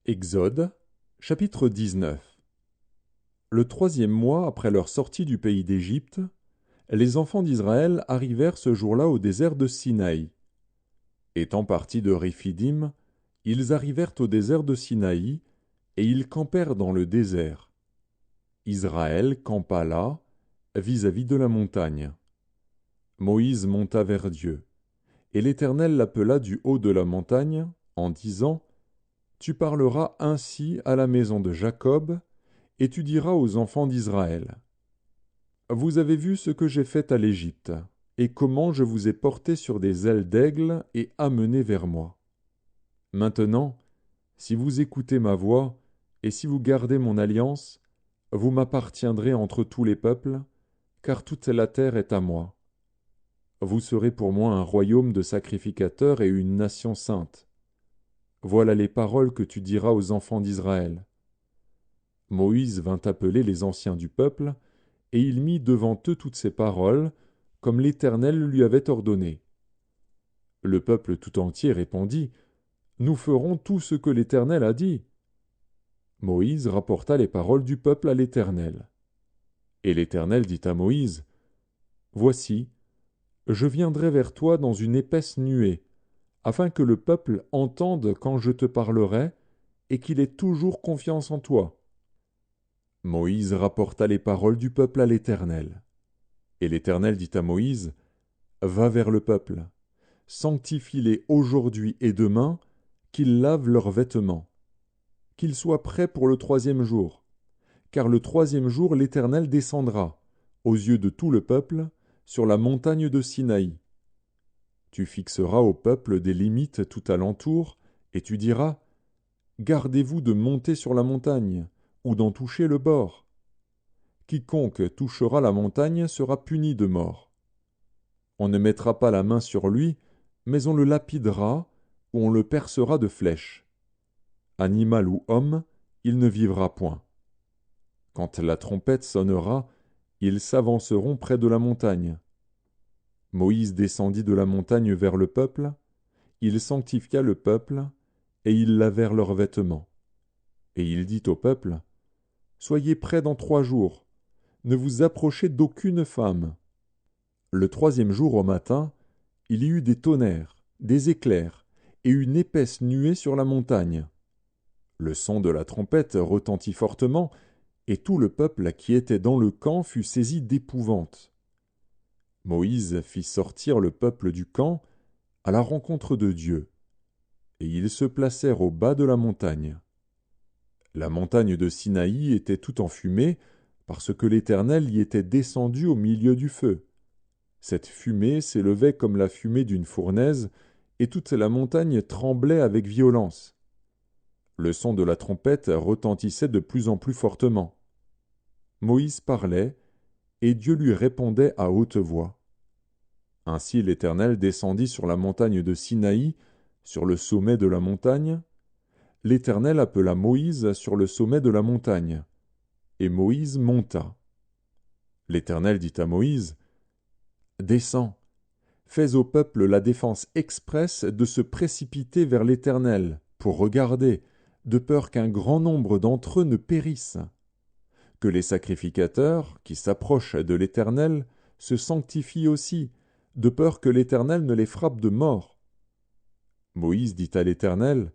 Exode, chapitre 19. Le 3e mois après leur sortie du pays d'Égypte, les enfants d'Israël arrivèrent ce jour-là au désert de Sinaï. Étant partis de Réphidim, ils arrivèrent au désert de Sinaï, et ils campèrent dans le désert. Israël campa là, vis-à-vis de la montagne. Moïse monta vers Dieu, et l'Éternel l'appela du haut de la montagne, en disant : Tu parleras ainsi à la maison de Jacob, et tu diras aux enfants d'Israël : Vous avez vu ce que j'ai fait à l'Égypte, et comment je vous ai porté sur des ailes d'aigle et amené vers moi. Maintenant, si vous écoutez ma voix, et si vous gardez mon alliance, vous m'appartiendrez entre tous les peuples, car toute la terre est à moi. Vous serez pour moi un royaume de sacrificateurs et une nation sainte. Voilà les paroles que tu diras aux enfants d'Israël. Moïse vint appeler les anciens du peuple, et il mit devant eux toutes ces paroles, comme l'Éternel lui avait ordonné. Le peuple tout entier répondit : Nous ferons tout ce que l'Éternel a dit. Moïse rapporta les paroles du peuple à l'Éternel. Et l'Éternel dit à Moïse : Voici, je viendrai vers toi dans une épaisse nuée, afin que le peuple entende quand je te parlerai, et qu'il ait toujours confiance en toi. Moïse rapporta les paroles du peuple à l'Éternel. Et l'Éternel dit à Moïse : Va vers le peuple, sanctifie-les aujourd'hui et demain, qu'ils lavent leurs vêtements, qu'ils soient prêts pour le 3e jour, car le 3e jour l'Éternel descendra, aux yeux de tout le peuple, sur la montagne de Sinaï. Tu fixeras au peuple des limites tout alentour, et tu diras : Gardez-vous de monter sur la montagne, ou d'en toucher le bord. Quiconque touchera la montagne sera puni de mort. On ne mettra pas la main sur lui, mais on le lapidera, ou on le percera de flèches. Animal ou homme, il ne vivra point. Quand la trompette sonnera, ils s'avanceront près de la montagne. Moïse descendit de la montagne vers le peuple, il sanctifia le peuple, et ils lavèrent leurs vêtements. Et il dit au peuple : Soyez prêts dans 3 jours, ne vous approchez d'aucune femme. Le 3e jour au matin, il y eut des tonnerres, des éclairs, et une épaisse nuée sur la montagne. Le son de la trompette retentit fortement, et tout le peuple qui était dans le camp fut saisi d'épouvante. Moïse fit sortir le peuple du camp à la rencontre de Dieu, et ils se placèrent au bas de la montagne. La montagne de Sinaï était tout en fumée, parce que l'Éternel y était descendu au milieu du feu. Cette fumée s'élevait comme la fumée d'une fournaise, et toute la montagne tremblait avec violence. Le son de la trompette retentissait de plus en plus fortement. Moïse parlait, et Dieu lui répondait à haute voix. Ainsi l'Éternel descendit sur la montagne de Sinaï, sur le sommet de la montagne. L'Éternel appela Moïse sur le sommet de la montagne, et Moïse monta. L'Éternel dit à Moïse : Descends, fais au peuple la défense expresse de se précipiter vers l'Éternel, pour regarder, de peur qu'un grand nombre d'entre eux ne périssent. Que les sacrificateurs, qui s'approchent de l'Éternel, se sanctifient aussi, de peur que l'Éternel ne les frappe de mort. Moïse dit à l'Éternel :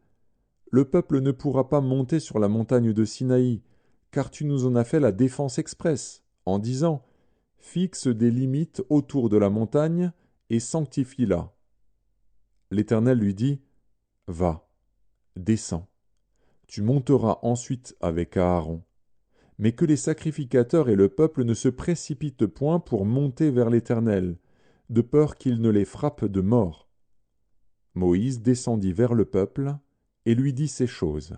Le peuple ne pourra pas monter sur la montagne de Sinaï, car tu nous en as fait la défense expresse, en disant : Fixe des limites autour de la montagne et sanctifie-la. L'Éternel lui dit : Va, descends. Tu monteras ensuite avec Aaron. Mais que les sacrificateurs et le peuple ne se précipitent point pour monter vers l'Éternel, de peur qu'il ne les frappe de mort. Moïse descendit vers le peuple et lui dit ces choses.